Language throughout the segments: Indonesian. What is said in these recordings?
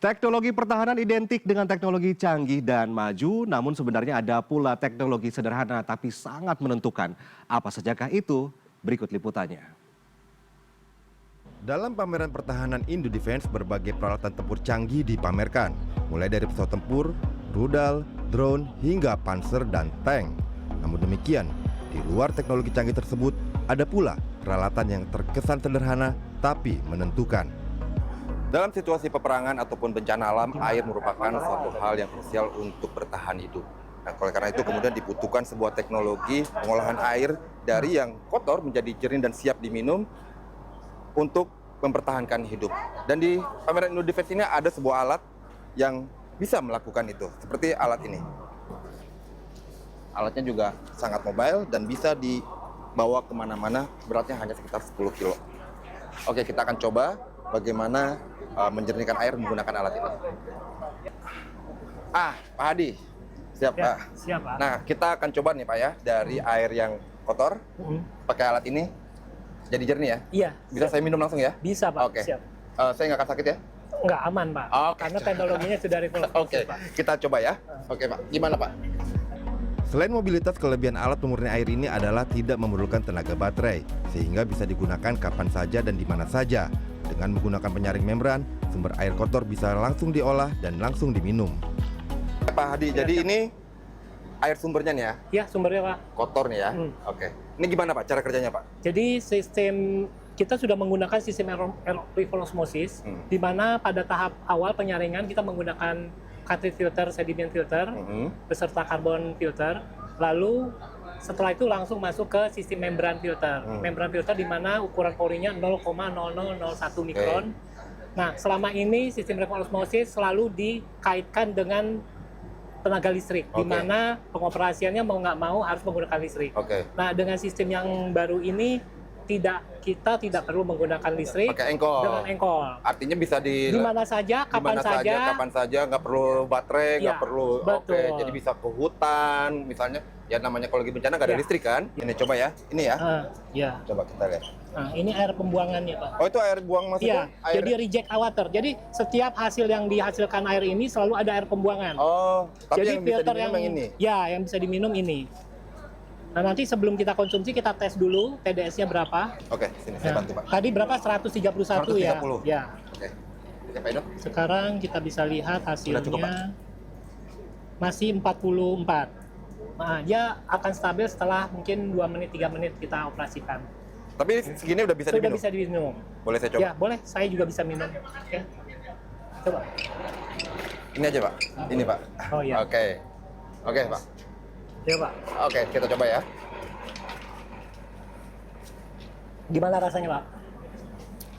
Teknologi pertahanan identik dengan teknologi canggih dan maju, namun sebenarnya ada pula teknologi sederhana tapi sangat menentukan. Apa sajakah itu? Berikut liputannya. Dalam pameran pertahanan Indo Defense, berbagai peralatan tempur canggih dipamerkan, mulai dari pesawat tempur, rudal, drone, hingga panser dan tank. Namun demikian, di luar teknologi canggih tersebut, ada pula peralatan yang terkesan sederhana tapi menentukan. Dalam situasi peperangan ataupun bencana alam, air merupakan suatu hal yang krusial untuk bertahan hidup. Nah, oleh karena itu kemudian dibutuhkan sebuah teknologi pengolahan air dari yang kotor menjadi jernih dan siap diminum untuk mempertahankan hidup. Dan di pameran Indo Defense ini ada sebuah alat yang bisa melakukan itu, seperti alat ini. Alatnya juga sangat mobile dan bisa dibawa kemana-mana, beratnya hanya sekitar 10 kilo. Oke, kita akan coba bagaimana menjernihkan air menggunakan alat ini. Pak Hadi, siap ya, Pak? Siap Pak. Nah, kita akan coba nih Pak ya, dari air yang kotor, pakai alat ini, jadi jernih ya? Iya. Bisa saya minum langsung ya? Bisa Pak, Oke. siap. Saya nggak akan sakit ya? Nggak aman Pak, karena teknologinya sudah revolusi Oke, Pak. kita coba ya. Oke Pak, gimana Pak? Selain mobilitas, kelebihan alat pemurni air ini adalah tidak memerlukan tenaga baterai, sehingga bisa digunakan kapan saja dan di mana saja. Dengan menggunakan penyaring membran, sumber air kotor bisa langsung diolah dan langsung diminum. Pak Hadi, jadi ini air sumbernya nih ya? Iya, sumbernya Pak. Kotor nih ya? Oke. Ini gimana Pak, cara kerjanya Pak? Jadi sistem kita sudah menggunakan sistem reverse osmosis, di mana pada tahap awal penyaringan kita menggunakan cartridge filter, sediment filter, beserta carbon filter. Lalu setelah itu langsung masuk ke sistem membran filter. Membran filter di mana ukuran porinya 0,0001 mikron. Nah, selama ini sistem reverse osmosis selalu dikaitkan dengan tenaga listrik, di mana pengoperasiannya mau nggak mau harus menggunakan listrik. Nah, dengan sistem yang baru ini kita tidak perlu menggunakan listrik. Pakai engkol. Dengan engkol. Artinya bisa di mana saja, kapan saja, nggak perlu baterai, nggak Ya, perlu. betul. Oke, jadi bisa ke hutan, misalnya. Ya namanya kalau lagi bencana nggak ada listrik kan? Ini coba ya, ini ya. Ya. Coba kita lihat. Nah, ini air pembuangannya Pak. Oh, itu air buang maksudnya? Iya, Air... jadi reject water. Jadi setiap hasil yang dihasilkan air ini selalu ada air pembuangan. Oh, tapi jadi yang bisa filter diminum yang ini? Ya, yang bisa diminum ini. Nah, nanti sebelum kita konsumsi kita tes dulu TDS-nya berapa. Oke, sini saya bantu Pak. Tadi berapa? 131 ya? 130. Ya. Oke. Oke Pak Ido. Sekarang kita bisa lihat hasilnya. Udah cukup, Pak? Masih 44. Nah, dia akan stabil setelah mungkin 2 menit, 3 menit kita operasikan. Tapi segini udah bisa Sudah diminum? bisa diminum. Boleh saya coba? Ya, boleh. Saya juga bisa minum. Oke. Coba. Ini aja Pak. Ini Pak. Oh iya. Oke. Oke Pak. Ya Pak. Oke, kita coba ya. Gimana rasanya Pak?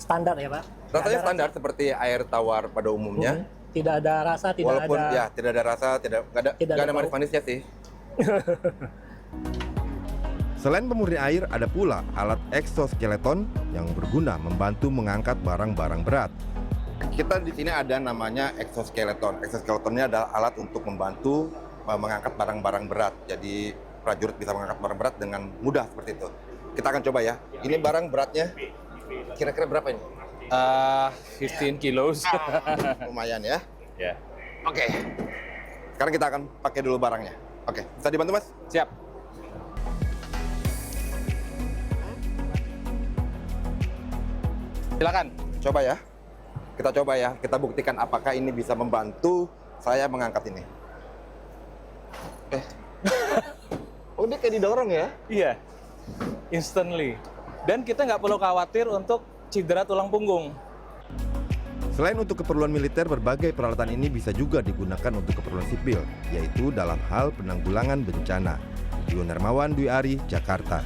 Standar ya Pak? Rasanya standar seperti air tawar pada umumnya. Tidak ada rasa, tidak Walaupun ada. ya tidak ada rasa, nggak ada bau. manis-manisnya sih. Selain pemurni air, ada pula alat exoskeleton yang berguna membantu mengangkat barang-barang berat. Kita di sini ada namanya exoskeleton. Exoskeletonnya adalah alat untuk membantu mengangkat barang-barang berat. Jadi prajurit bisa mengangkat barang berat dengan mudah seperti itu. Kita akan coba ya. Ini barang beratnya kira-kira berapa ini? 15 kilos. Lumayan ya. Ya. Oke. Sekarang kita akan pakai dulu barangnya. Oke, bisa dibantu Mas? Siap. Silakan. Coba ya. Kita coba ya. Kita buktikan apakah ini bisa membantu saya mengangkat ini. Oh, dia kayak didorong ya? Iya. Instantly. Dan kita nggak perlu khawatir untuk cedera tulang punggung. Selain untuk keperluan militer, berbagai peralatan ini bisa juga digunakan untuk keperluan sipil, yaitu dalam hal penanggulangan bencana. Iwan Hermawan, Dwi Ari, Jakarta.